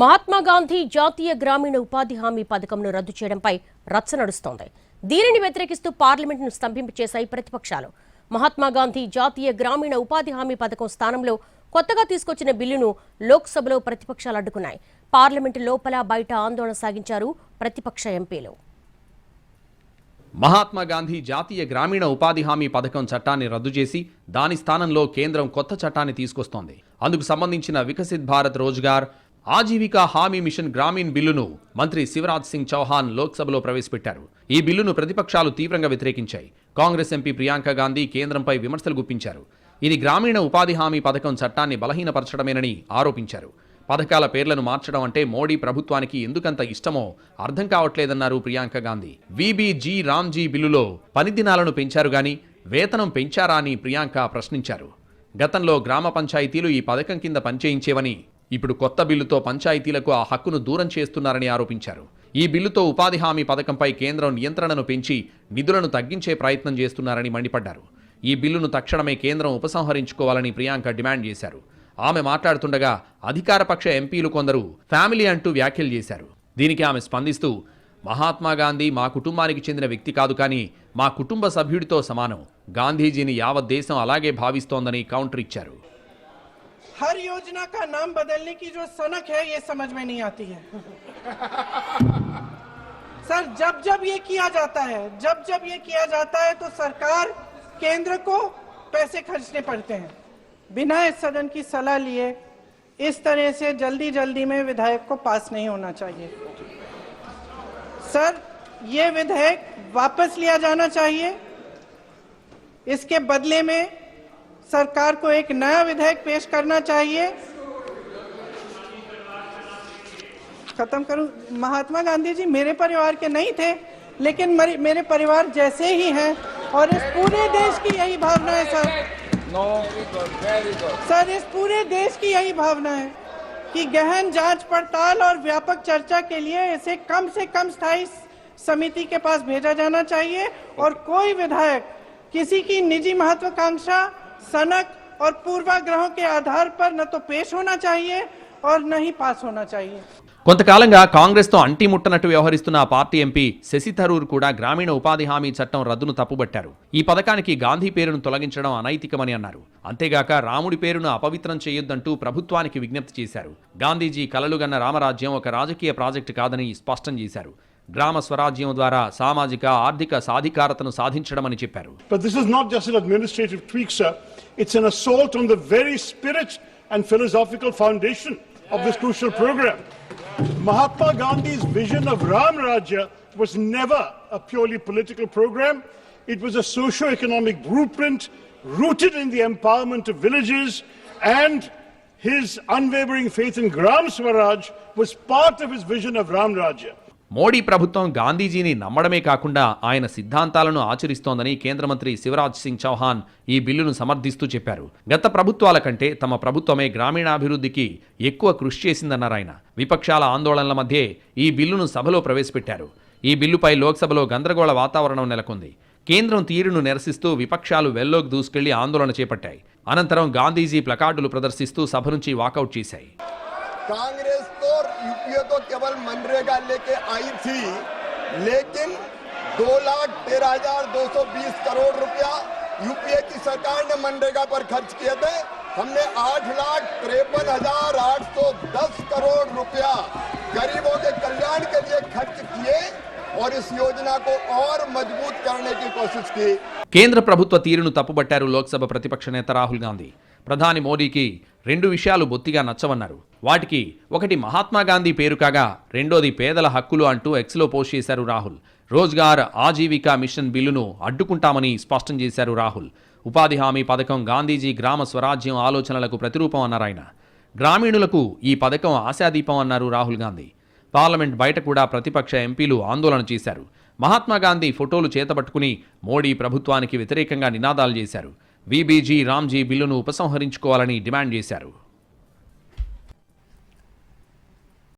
మహాత్మా గాంధీ జాతీయ గ్రామీణ ఉపాధి హామీ పథకంను రద్దు చేయడంపై రచ్చ నడుస్తోంది. దీనిని వ్యతిరేకిస్తూ పార్లమెంటును స్తంభింపచేశాయి ప్రతిపక్షాలు. మహాత్మా గాంధీ జాతీయ గ్రామీణ ఉపాధి హామీ పథకం స్థానంలో కొత్తగా తీసుకొచ్చిన బిల్లును లోక్సభలో ప్రతిపక్షాలు అడ్డుకున్నాయి. పార్లమెంటు లోపల బయట ఆందోళన సాగించారు ప్రతిపక్ష ఎంపీలు. మహాత్మా గాంధీ జాతీయ గ్రామీణ ఉపాధి హామీ పథకం చట్టాన్ని రద్దు చేసి దాని స్థానంలో కేంద్రం కొత్త చట్టాన్ని తీసుకొస్తోంది. అందుకు సంబంధించిన వికసిత్ భారత్ రోజ్గార్ ఆజీవికా హామీ మిషన్ గ్రామీణ్ బిల్లును మంత్రి శివరాజ్ సింగ్ చౌహాన్ లోక్సభలో ప్రవేశపెట్టారు. ఈ బిల్లును ప్రతిపక్షాలు తీవ్రంగా వ్యతిరేకించాయి. కాంగ్రెస్ ఎంపీ ప్రియాంక గాంధీ కేంద్రంపై విమర్శలు గుప్పించారు. ఇది గ్రామీణ ఉపాధి హామీ పథకం చట్టాన్ని బలహీనపరచడమేనని ఆరోపించారు. పథకాల పేర్లను మార్చడం అంటే మోడీ ప్రభుత్వానికి ఎందుకంత ఇష్టమో అర్థం కావట్లేదన్నారు ప్రియాంక గాంధీ. వీబీజీ రామ్జీ బిల్లులో పని దినాలను పెంచారు గాని వేతనం పెంచారా అని ప్రియాంక ప్రశ్నించారు. గతంలో గ్రామ పంచాయతీలు ఈ పథకం కింద పనిచేయించేవని, ఇప్పుడు కొత్త బిల్లుతో పంచాయతీలకు ఆ హక్కును దూరం చేస్తున్నారని ఆరోపించారు. ఈ బిల్లుతో ఉపాధి హామీ పథకంపై కేంద్రం నియంత్రణను పెంచి నిధులను తగ్గించే ప్రయత్నం చేస్తున్నారని మండిపడ్డారు. ఈ బిల్లును తక్షణమే కేంద్రం ఉపసంహరించుకోవాలని ప్రియాంక డిమాండ్ చేశారు. ఆమె మాట్లాడుతుండగా అధికారపక్ష ఎంపీలు కొందరు ఫ్యామిలీ అంటూ వ్యాఖ్యలు చేశారు. దీనికి ఆమె స్పందిస్తూ, మహాత్మా గాంధీ మా కుటుంబానికి చెందిన వ్యక్తి కాదు, కానీ మా కుటుంబ సభ్యుడితో సమానం. గాంధీజీని యావత్ దేశం అలాగే భావిస్తోందని కౌంటర్ ఇచ్చారు. हर योजना का नाम बदलने की जो सनक है ये समझ में नहीं आती है। सर जब ये किया जाता है तो सरकार केंद्र को पैसे खर्चने पड़ते हैं बिना इस सदन की सलाह लिए। इस तरह से जल्दी में विधेयक को पास नहीं होना चाहिए। सर ये विधेयक वापस लिया जाना चाहिए। इसके बदले में सरकार को एक नया विधेयक पेश करना चाहिए। खत्म करूं। महात्मा गांधी जी मेरे परिवार के नहीं थे, लेकिन मेरे परिवार जैसे ही हैं और इस पूरे देश की यही भावना है सर। सर इस पूरे देश की यही भावना है कि गहन जांच पड़ताल और व्यापक चर्चा के लिए इसे कम से कम स्थायी समिति के पास भेजा जाना चाहिए और कोई विधेयक किसी की निजी महत्वाकांक्षा, सनक और पूर्वाग्रहों के आधार पर न तो पेश होना चाहिए और न ही पास होना चाहिए. కొంతకాలంగా కాంగ్రెస్తో అంటిముట్టనట్టు వ్యవహరిస్తున్న ఆ పార్టీ ఎంపీ శశి థరూర్ కూడా గ్రామీణ ఉపాధి హామీ చట్టం రద్దును తప్పుబట్టారు. ఈ పథకానికి గాంధీ పేరును తొలగించడం అనైతికమని అన్నారు. అంతేగాక రాముడి పేరును అపవిత్రం చేయొద్దంటూ ప్రభుత్వానికి విజ్ఞప్తి చేశారు. గాంధీజీ కలలుగన్న రామరాజ్యం ఒక రాజకీయ ప్రాజెక్టు కాదని స్పష్టం చేశారు. గ్రామ స్వరాజ్యం ద్వారా సామాజిక ఆర్థిక సాధికారతను సాధించడమని చెప్పారు. But this is not just an administrative tweak, sir. It's an assault on the very spirit and philosophical foundation of this crucial program. Mahatma Gandhi's vision of Ram Rajya was never a purely political program. It was a socio-economic blueprint rooted in the empowerment of villages, and his unwavering faith in Gram Swaraj was part of his vision of Ram Rajya. Modi ప్రభుత్వం గాంధీజీని నమ్మడమే కాకుండా ఆయన సిద్ధాంతాలను ఆచరిస్తోందని కేంద్ర మంత్రి శివరాజ్ సింగ్ చౌహాన్ ఈ బిల్లును సమర్థిస్తూ చెప్పారు. గత ప్రభుత్వాల కంటే తమ ప్రభుత్వమే గ్రామీణాభివృద్ధికి ఎక్కువ కృషి చేసిందన్నారు ఆయన. విపక్షాల ఆందోళనల మధ్యే ఈ బిల్లును సభలో ప్రవేశపెట్టారు. ఈ బిల్లుపై లోక్సభలో గందరగోళ వాతావరణం నెలకొంది. కేంద్రం తీరును నిరసిస్తూ విపక్షాలు వెల్లోకి దూసుకెళ్లి ఆందోళన చేపట్టాయి. అనంతరం గాంధీజీ ప్లకార్డులు ప్రదర్శిస్తూ సభ నుంచి వాకౌట్ చేశాయి. कांग्रेस तो यूपीए तो केवल मनरेगा लेके आई थी, लेकिन 2,13,220 करोड़ रुपया यूपीए की सरकार ने मनरेगा पर खर्च किए थे। हमने 8,53,810 करोड़ रुपया गरीबों के कल्याण के लिए खर्च किए और इस योजना को और मजबूत करने की कोशिश की. కేంద్ర ప్రభుత్వ తీరును తప్పుబట్టారు లోక్సభ ప్రతిపక్ష నేత రాహుల్ గాంధీ. ప్రధాని మోడీకి 2 విషయాలు బొత్తిగా నచ్చవన్నారు. వాటికి ఒకటి మహాత్మా గాంధీ పేరు కాగా రెండోది పేదల హక్కులు అంటూ ఎక్స్లో పోస్ట్ చేశారు రాహుల్. రోజ్గార్ ఆజీవికా మిషన్ బిల్లును అడ్డుకుంటామని స్పష్టం చేశారు రాహుల్. ఉపాధి హామీ పథకం గాంధీజీ గ్రామ స్వరాజ్యం ఆలోచనలకు ప్రతిరూపం అన్నారు ఆయన. గ్రామీణులకు ఈ పథకం ఆశాదీపం అన్నారు రాహుల్ గాంధీ. పార్లమెంట్ బయట కూడా ప్రతిపక్ష ఎంపీలు ఆందోళన చేశారు. మహాత్మా గాంధీ ఫోటోలు చేతబట్టుకుని మోడీ ప్రభుత్వానికి వ్యతిరేకంగా నినాదాలు చేశారు. వీబీజీ రామ్జీ బిల్లును ఉపసంహరించుకోవాలని డిమాండ్ చేశారు.